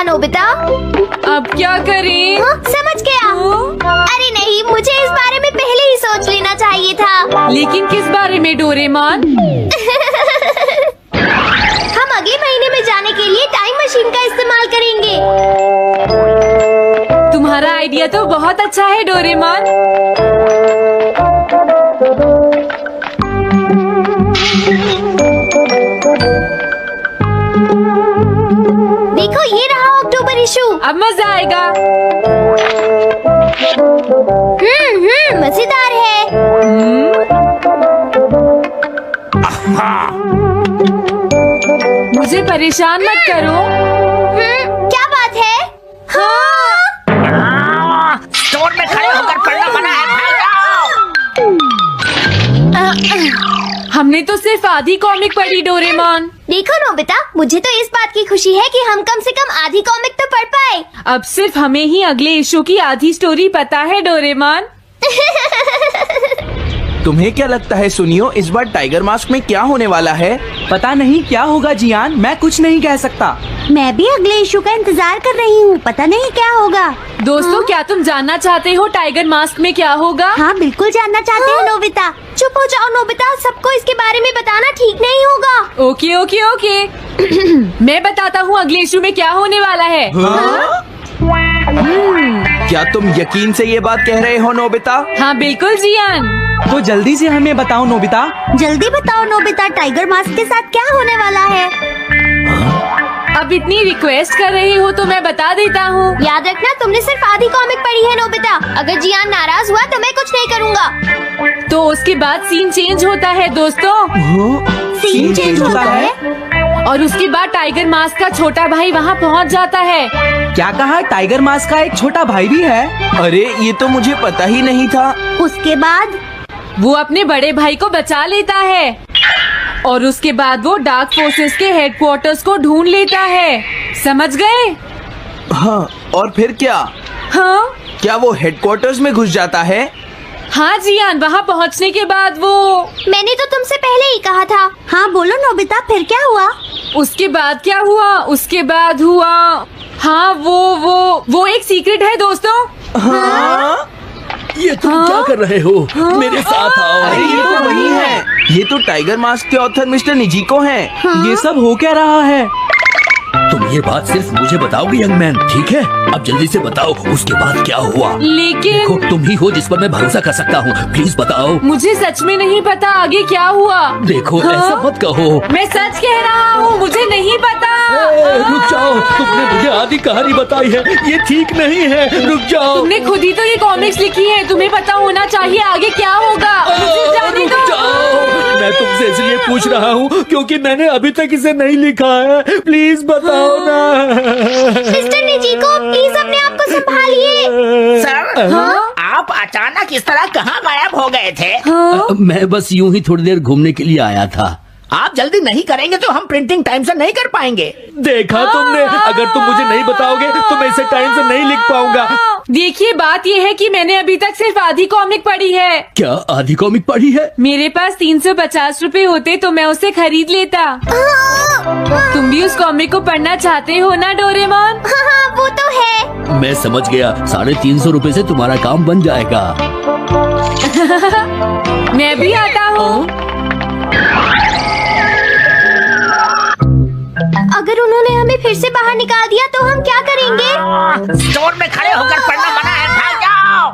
Nobita. अब क्या करें? समझ गया। अरे नहीं, मुझे इस बारे में पहले ही सोच लेना चाहिए था। लेकिन किस बारे में डोरेमोन? हम अगले महीने में जाने के लिए टाइम मशीन का इस्तेमाल करेंगे। तुम्हारा आइडिया तो बहुत अच्छा है डोरेमोन। देखो, ये रहा अक्टूबर इशू। अब मजा आएगा। मजेदार है। मुझे परेशान मत करो। क्या बात है? हाँ। स्टोर में खड़े होकर पढ़ना मना है, भाग जाओ। हमने तो सिर्फ आधी कॉमिक पढ़ी डोरेमोन। देखो नोबिता, मुझे तो इस बात की खुशी है कि हम कम से कम आधी कॉमिक तो पढ़ पाए। अब सिर्फ हमें ही अगले इशू की आधी स्टोरी पता है डोरेमोन। तुम्हें क्या लगता है सुनियो, इस बार टाइगर मास्क में क्या होने वाला है? पता नहीं क्या होगा जियान, मैं कुछ नहीं कह सकता। मैं भी अगले इशू का इंतजार कर रही हूँ, पता नहीं क्या होगा। दोस्तों, क्या तुम जानना चाहते हो टाइगर मास्क में क्या होगा? हाँ, बिल्कुल जानना चाहते हैं नोबिता। चुप हो जाओ नोबिता, सबको इसके बारे में बताना ठीक नहीं होगा। Okay okay okay. मैं बताता हूँ अगले इशू में क्या होने वाला है। क्या तुम यकीन से ये बात कह रहे हो नोबिता? हाँ बिल्कुल जियान। तो जल्दी से हमें बताओ नोबिता। जल्दी बताओ नोबिता, टाइगर मास्क के साथ क्या होने वाला है? अब इतनी रिक्वेस्ट कर रही हो तो मैं बता देता हूँ। याद रखना, तुमने सिर्फ आधी कॉमिक पढ़ी है नोबिता। अगर जियान नाराज हुआ तो मैं कुछ नहीं करूँगा। तो उसके बाद सीन चेंज होता है दोस्तों। सीन चेंज होता है? और उसके बाद टाइगर मास्क का छोटा भाई वहाँ पहुँच जाता है। क्या कहा? टाइगर मास्क का एक छोटा भाई भी है? अरे ये तो मुझे पता ही नहीं था। उसके बाद वो अपने बड़े भाई को बचा लेता है और उसके बाद वो डार्क फोर्सेस के हेडक्वार्टर्स को ढूंढ लेता है। समझ गए? हाँ, और फिर क्या? हाँ क्या वो हेडक्वार्टर्स में घुस जाता है? हाँ जियान, वहाँ पहुँचने के बाद वो मैंने तो तुमसे पहले ही कहा था। हाँ बोलो नोबिता, फिर क्या हुआ? उसके बाद क्या हुआ? उसके बाद हुआ, हाँ वो एक सीक्रेट है दोस्तों। हाँ? ये तुम क्या कर रहे हो? मेरे साथ आओ। अरे ये तो वही है। ये तो टाइगर मास्क के ऑथर मिस्टर निजिको हैं। ये सब हो क्या रहा है? तुम ये बात सिर्फ मुझे बताओगे यंग मैन, ठीक है? अब जल्दी से बताओ उसके बाद क्या हुआ। लेकिन देखो, तुम ही हो जिस पर मैं भरोसा कर सकता हूँ, प्लीज बताओ। मुझे सच में नहीं पता आगे क्या हुआ। देखो ऐसा मत कहो। मैं सच कह रहा हूँ, मुझे नहीं पता। रुक जाओ, तुमने मुझे आधी कहानी बताई है, ये ठीक नहीं है। रुक जाओ। तुमने खुद ही तो ये कॉमिक्स लिखी है, तुम्हें पता होना चाहिए आगे क्या होगा। मुझे जाने रुक दो। जाओ, मैं तुमसे इसलिए पूछ रहा हूँ क्योंकि मैंने अभी तक इसे नहीं लिखा है। प्लीज बताओ ना। मिस्टर निजिको, प्लीज अपने आप को संभालिए। सर, आप अचानक इस तरह कहाँ गायब हो गए थे? मैं बस यूं ही थोड़ी देर घूमने के लिए आया था। आप जल्दी नहीं करेंगे तो हम प्रिंटिंग टाइम से नहीं कर पाएंगे। देखा तुमने, अगर तुम मुझे नहीं बताओगे तो मैं इसे टाइम से नहीं लिख पाऊंगा। देखिए, बात ये है कि मैंने अभी तक सिर्फ आधी कॉमिक पढ़ी है। क्या आधी कॉमिक पढ़ी है? मेरे पास 350 रुपए होते तो मैं उसे खरीद लेता। तुम भी उस कॉमिक को पढ़ना चाहते हो ना डोरेमोन? हाँ, वो तो है। मैं समझ गया, 350 रुपए से तुम्हारा काम बन जाएगा। मैं भी आता हूँ। अगर उन्होंने हमें फिर से बाहर निकाल दिया तो हम क्या करेंगे? स्टोर में खड़े होकर पढ़ना मना है, भाग जाओ।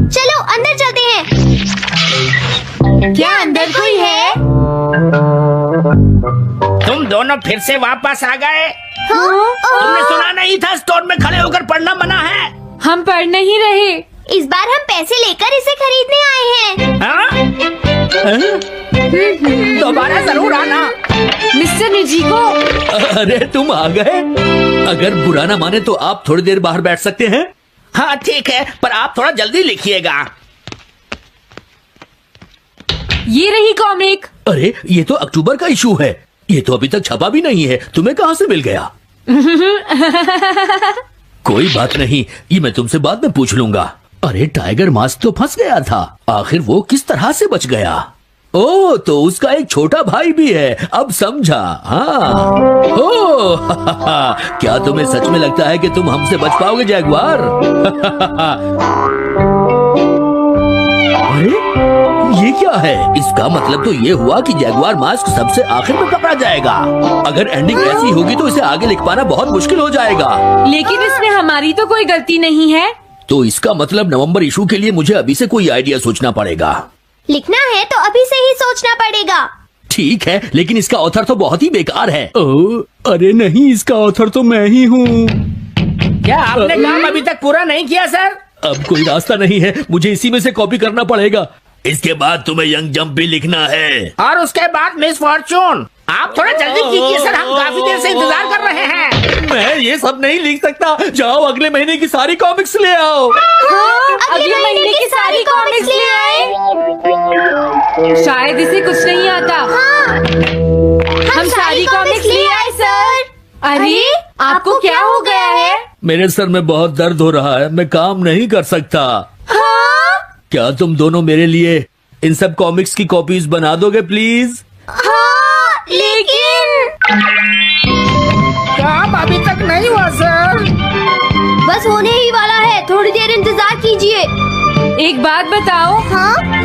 चलो अंदर चलते हैं। क्या अंदर कोई है? तुम दोनों फिर से वापस आ गए। तुमने सुना नहीं था स्टोर में खड़े होकर पढ़ना मना है? हम पढ़ नहीं रहे। इस बार हम पैसे लेकर इसे खरीदने आए हैं। हाँ? दोबारा जरूर आना। मिस्टर निजिको, अरे तुम आ गए। अगर बुरा ना माने तो आप थोड़ी देर बाहर बैठ सकते हैं। हाँ ठीक है, पर आप थोड़ा जल्दी लिखिएगा। ये रही कॉमिक। अरे ये तो अक्टूबर का इशू है, ये तो अभी तक छपा भी नहीं है। तुम्हें कहाँ से मिल गया? कोई बात नहीं, ये मैं तुमसे बाद में पूछ लूंगा। अरे टाइगर मास्क तो फंस गया था, आखिर वो किस तरह से बच गया? ओ, तो उसका एक छोटा भाई भी है, अब समझा। हाँ। ओ, क्या तुम्हें सच में लगता है कि तुम हमसे बच पाओगे जैगुआर? अरे ये क्या है? इसका मतलब तो ये हुआ कि जैगुआर मास्क सबसे आखिर में पकड़ा जाएगा। अगर एंडिंग ऐसी होगी तो इसे आगे लिख पाना बहुत मुश्किल हो जाएगा। लेकिन इसमें हमारी तो कोई गलती नहीं है। तो इसका मतलब नवंबर इशू के लिए मुझे अभी से कोई आइडिया सोचना पड़ेगा। लिखना है तो अभी से ही सोचना पड़ेगा। ठीक है, लेकिन इसका ऑथर तो बहुत ही बेकार है। ओ, अरे नहीं, इसका ऑथर तो मैं ही हूँ। क्या आपने काम अभी तक पूरा नहीं किया सर? अब कोई रास्ता नहीं है, मुझे इसी में से कॉपी करना पड़ेगा। इसके बाद तुम्हें यंग जंप भी लिखना है। और उसके बाद मिस फॉर्चून। आप थोड़ा जल्दी कीजिए सर, हम काफी देर से इंतजार कर रहे हैं। मैं ये सब नहीं लिख सकता। जाओ अगले महीने की सारी कॉमिक्स ले आओ। अगले महीने की सारी कॉमिक्स ले आए। शायद इसे कुछ नहीं आता। हम सारी कॉमिक्स ले आए सर। अरे आपको क्या हो गया है? मेरे सर में बहुत दर्द हो रहा है, मैं काम नहीं कर सकता। क्या तुम दोनों मेरे लिए इन सब कॉमिक्स की कॉपीज बना दोगे प्लीज? लेकिन काम अभी तक नहीं हुआ सर। बस होने ही वाला है, थोड़ी देर इंतजार कीजिए। एक बात बताओ,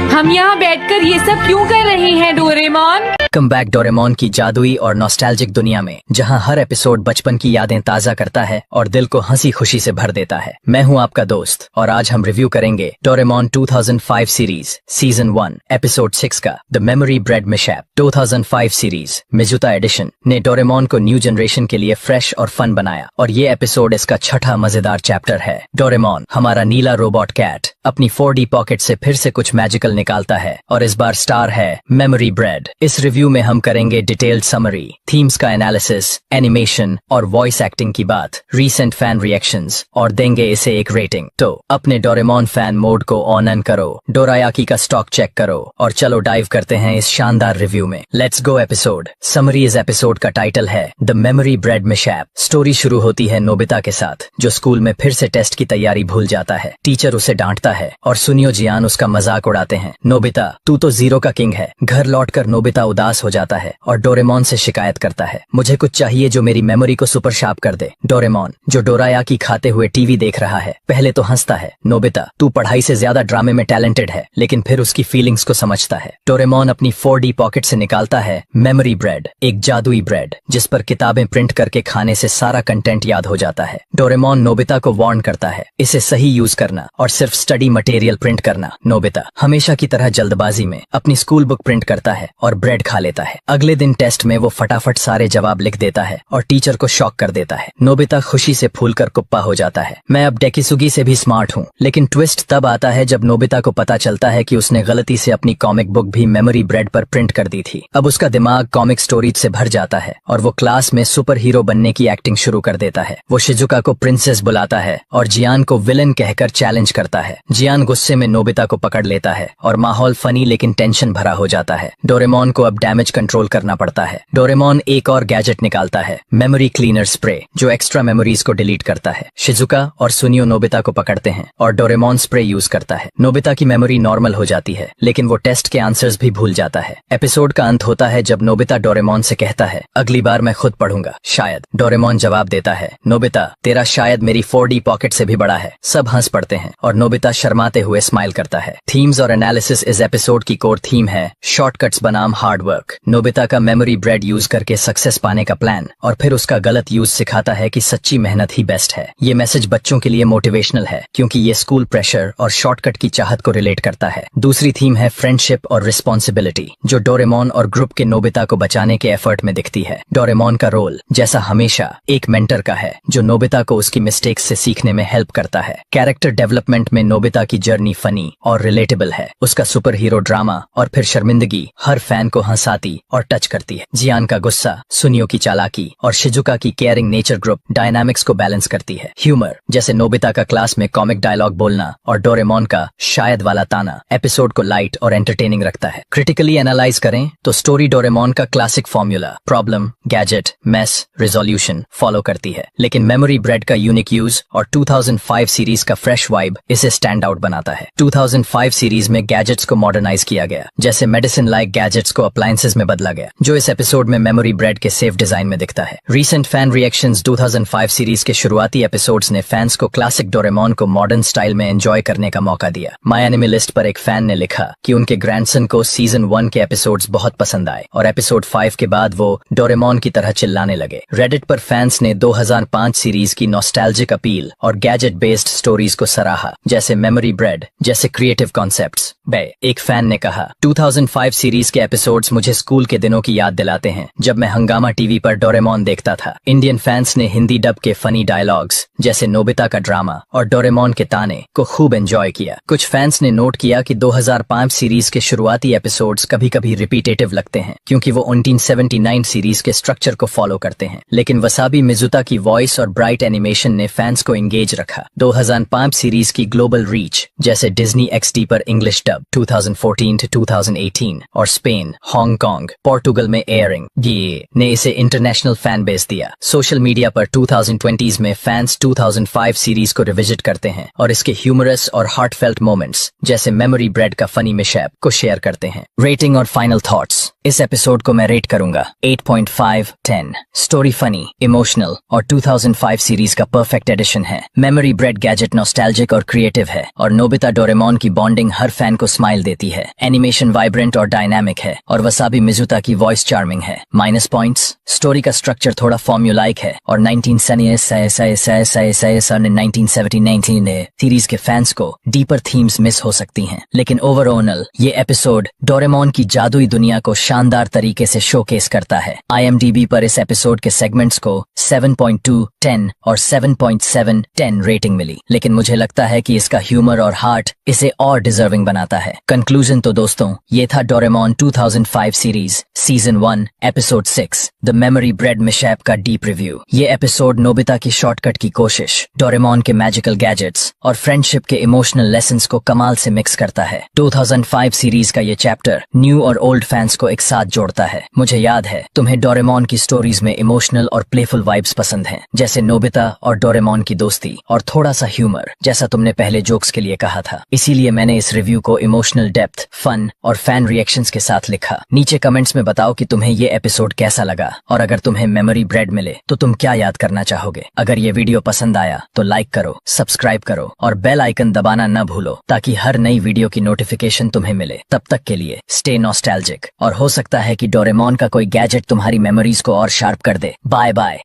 हम यहाँ बैठकर ये सब क्यों कर रहे हैं डोरेमोन? कम बैक डोरेमोन की जादुई और नॉस्टैल्जिक दुनिया में, जहां हर एपिसोड बचपन की यादें ताजा करता है और दिल को हंसी खुशी से भर देता है। मैं हूं आपका दोस्त और आज हम रिव्यू करेंगे डोरेमोन 2005 सीरीज सीजन 1 एपिसोड 6 का the memory bread mishap. 2005 series Mizuta edition ने डोरेमोन को न्यू जनरेशन के लिए फ्रेश और फन बनाया और ये एपिसोड इसका छठा मजेदार चैप्टर है। डोरेमोन, हमारा नीला रोबोट कैट, अपनी 4D पॉकेट से फिर से कुछ मैजिकल निकालता है और इस बार स्टार है मेमोरी ब्रेड। इस रिव्यू में हम करेंगे डिटेल्ड समरी, थीम्स का एनालिसिस, एनिमेशन और वॉइस एक्टिंग की बात, रीसेंट फैन रिएक्शंस और देंगे इसे एक रेटिंग। तो अपने डोरेमोन फैन मोड को ऑन करो, डोरायाकी का स्टॉक चेक करो और चलो डाइव करते हैं इस शानदार रिव्यू में। Let's go episode summary. इस एपिसोड का टाइटल है the memory bread mishap. Story शुरू होती है नोबिता के साथ, जो स्कूल में फिर से टेस्ट की तैयारी भूल जाता है। टीचर उसे डांटता है और सुनियो जियान उसका मजाक उड़ाते हैं। नोबिता, तू तो जीरो का किंग है। घर लौटकर नोबिता उदास हो जाता है और डोरेमोन से शिकायत करता है, मुझे कुछ चाहिए जो मेरी मेमोरी को सुपर शार्प कर दे। डोरेमोन, जो डोरायाकी खाते हुए टीवी देख रहा है, पहले तो हंसता है। नोबिता, तू पढ़ाई से ज्यादा ड्रामे में टैलेंटेड है, लेकिन फिर उसकी फीलिंग्स को समझता है। डोरेमोन अपनी 4D पॉकेट से निकालता है मेमोरी ब्रेड, एक जादुई ब्रेड जिस पर किताबें प्रिंट करके खाने से सारा कंटेंट याद हो जाता है। डोरेमोन नोबिता को वार्न करता है, इसे सही यूज करना और सिर्फ स्टडी मटेरियल प्रिंट करना। नोबिता हमेशा की तरह जल्दबाजी में अपनी स्कूल बुक प्रिंट करता है और ब्रेड खा लेता है। अगले दिन टेस्ट में वो फटाफट सारे जवाब लिख देता है और टीचर को शॉक कर देता है। नोबिता खुशी से फूलकर कुप्पा हो जाता है। मैं अब डेकिसुगी से भी स्मार्ट हूँ। लेकिन ट्विस्ट तब आता है जब नोबिता को पता चलता है कि उसने गलती से अपनी कॉमिक बुक भी मेमोरी ब्रेड पर प्रिंट कर दी थी। अब उसका दिमाग कॉमिक स्टोरीज से भर जाता है और वो क्लास में सुपर हीरो बनने की एक्टिंग शुरू कर देता है। वो शिजुका को प्रिंसेस बुलाता है और जियान को विलन कहकर चैलेंज करता है। जियान गुस्से में नोबिता को पकड़ लेता है और माहौल फनी लेकिन टेंशन भरा हो जाता है। डोरेमोन को अब डैमेज कंट्रोल करना पड़ता है। डोरेमोन एक और गैजेट निकालता है, मेमोरी क्लीनर स्प्रे, जो एक्स्ट्रा मेमोरीज को डिलीट करता है। शिजुका और सुनियो नोबिता को पकड़ते हैं और डोरेमोन स्प्रे यूज करता है। नोबिता की मेमोरी नॉर्मल हो जाती है, लेकिन वो टेस्ट के आंसर्स भी भूल जाता है। एपिसोड का अंत होता है जब नोबिता डोरेमोन से कहता है, अगली बार मैं खुद पढ़ूंगा शायद। डोरेमोन जवाब देता है, नोबिता, तेरा शायद मेरी 4D पॉकेट से भी बड़ा है। सब हंस पड़ते हैं और नोबिता शर्माते हुए स्माइल करता है। थीम्स और एनालिसिस। इस एपिसोड की कोर थीम है शॉर्टकट्स बनाम हार्ड वर्क। नोबिता का मेमोरी ब्रेड यूज करके सक्सेस पाने का प्लान और फिर उसका गलत यूज सिखाता है कि सच्ची मेहनत ही बेस्ट है। ये मैसेज बच्चों के लिए मोटिवेशनल है क्योंकि ये स्कूल प्रेशर और शॉर्टकट की चाहत को रिलेट करता है। दूसरी थीम है फ्रेंडशिप और रिस्पॉन्सिबिलिटी, जो डोरेमोन और ग्रुप के नोबिता को बचाने के एफर्ट में दिखती है। डोरेमोन का रोल जैसा हमेशा एक मेंटर का है, जो नोबिता को उसकी मिस्टेक्स से सीखने में हेल्प करता है। कैरेक्टर डेवलपमेंट में नोबिता की जर्नी फनी और रिलेटेबल है। उसका सुपर हीरो ड्रामा और फिर शर्मिंदगी हर फैन को हंसा हंसाती और टच करती है। जियान का गुस्सा, सुनियो की चालाकी और शिजुका की केयरिंग नेचर ग्रुप डायनामिक्स को बैलेंस करती है। ह्यूमर, जैसे नोबिता का क्लास में कॉमिक डायलॉग बोलना और डोरेमोन का शायद वाला ताना, एपिसोड को लाइट और एंटरटेनिंग रखता है। क्रिटिकली एनालाइज करें तो स्टोरी डोरेमोन का classic formula problem, gadget, mess, resolution follow करती है, लेकिन मेमोरी ब्रेड का यूनिक यूज और 2005 सीरीज का फ्रेश वाइब इसे स्टैंड आउट बनाता है। 2005 सीरीज में गैजेट्स को मॉडर्नाइज किया गया, जैसे मेडिसिन लाइक गैजेट्स को अप्लायंसेस में बदला गया, जो इस एपिसोड में मेमोरी ब्रेड के सेफ डिजाइन में दिखता है। रीसेंट फैन रिएक्शंस 2005 सीरीज के शुरुआती एपिसोड्स ने फैंस को क्लासिक डोरेमोन को मॉडर्न स्टाइल में एंजॉय करने का मौका दिया। माय एनिमे लिस्ट पर एक फैन ने लिखा कि उनके ग्रैंडसन को सीजन 1 के एपिसोड्स बहुत पसंद आए और एपिसोड 5 के बाद वो डोरेमोन की तरह चिल्लाने लगे। रेडिट पर फैंस ने 2005 सीरीज की नॉस्टैल्जिक अपील और गैजेट बेस्ड स्टोरीज को सराहा, जैसे मेमोरी ब्रेड जैसे क्रिएटिव कॉन्सेप्ट्स। एक फैन ने कहा, 2005 सीरीज के एपिसोड्स मुझे स्कूल के दिनों की याद दिलाते हैं जब मैं हंगामा टीवी पर डोरेमोन देखता था। इंडियन फैंस ने हिंदी डब के फनी डायलॉग्स जैसे नोबिता का ड्रामा और डोरेमोन के ताने को खूब एंजॉय किया। कुछ फैंस ने नोट किया कि 2005 सीरीज के शुरुआती एपिसोड्स कभी कभी रिपीटेटिव लगते हैं क्योंकि वो 1979 सीरीज के स्ट्रक्चर को फॉलो करते हैं, लेकिन वसाबी मिजुता की वॉइस और ब्राइट एनिमेशन ने फैंस को एंगेज रखा। 2005 सीरीज की ग्लोबल रीच जैसे डिज्नी XD पर इंग्लिश डब 2014 to 2018 और स्पेन, हांगकांग, पोर्टुगल में एयरिंग ये ने इसे इंटरनेशनल फैन बेस दिया। सोशल मीडिया पर 2020s में फैंस 2005 सीरीज को रिविजिट करते हैं और इसके ह्यूमरस और हार्टफेल्ट मोमेंट्स जैसे मेमोरी ब्रेड का फनी मिशैप को शेयर करते हैं। रेटिंग और फाइनल थॉट्स, इस एपिसोड को मैं रेट करूंगा 8.5/10। स्टोरी फनी, इमोशनल और 2005 सीरीज का परफेक्ट एडिशन है। मेमोरी ब्रेड गैजेट नॉस्टैल्जिक और क्रिएटिव है और नोबिता डोरेमोन की बॉन्डिंग हर फैन को स्माइल देती है। एनिमेशन वाइब्रेंट और डायनामिक है और वसाबी मिजुता की वॉइस चार्मिंग है। माइनस पॉइंट्स, स्टोरी का स्ट्रक्चर थोड़ा फॉर्म्यूलाइक है और 1979 सीरीज के फैंस को डीपर थीम्स मिस हो सकती हैं, लेकिन ओवरऑल ये एपिसोड डोरेमोन की जादुई दुनिया को शानदार तरीके से शोकेस करता है। IMDb पर इस एपिसोड के सेगमेंट्स को 7.2/10 और 7.7/10 रेटिंग मिली, लेकिन मुझे लगता है कि इसका ह्यूमर और हार्ट इसे और डिजर्विंग बनाता है। कंक्लूजन तो दोस्तों ये था Doraemon 2005 series season 1 episode 6 the memory bread mishap का डीप रिव्यू। ये एपिसोड नोबिता की शॉर्टकट की कोशिश, डोरेमोन के मैजिकल गैजेट्स और फ्रेंडशिप के इमोशनल लेसन्स को कमाल से मिक्स करता है। 2005 सीरीज का ये चैप्टर न्यू और ओल्ड फैंस को एक साथ जोड़ता है। मुझे याद है तुम्हें डोरेमोन की स्टोरीज में इमोशनल और प्लेफुल वाइब्स पसंद हैं, जैसे नोबिता और डोरेमोन की दोस्ती और थोड़ा सा ह्यूमर जैसा तुमने पहले जोक्स के लिए कहा था। इसीलिए मैंने इस रिव्यू को इमोशनल डेप्थ, फन और फैन रिएक्शंस के साथ लिखा। नीचे कमेंट्स में बताओ कि तुम्हें ये एपिसोड कैसा लगा और अगर तुम्हें मेमोरी ब्रेड मिले तो तुम क्या याद करना चाहोगे। अगर ये वीडियो पसंद आया तो लाइक करो, सब्सक्राइब करो और बेल आइकन दबाना न भूलो ताकि हर नई वीडियो की नोटिफिकेशन तुम्हें मिले। तब तक के लिए स्टे नॉस्टैल्जिक और हो सकता है कि डोरेमोन का कोई गैजेट तुम्हारी मेमोरीज को और शार्प कर दे। Bye bye.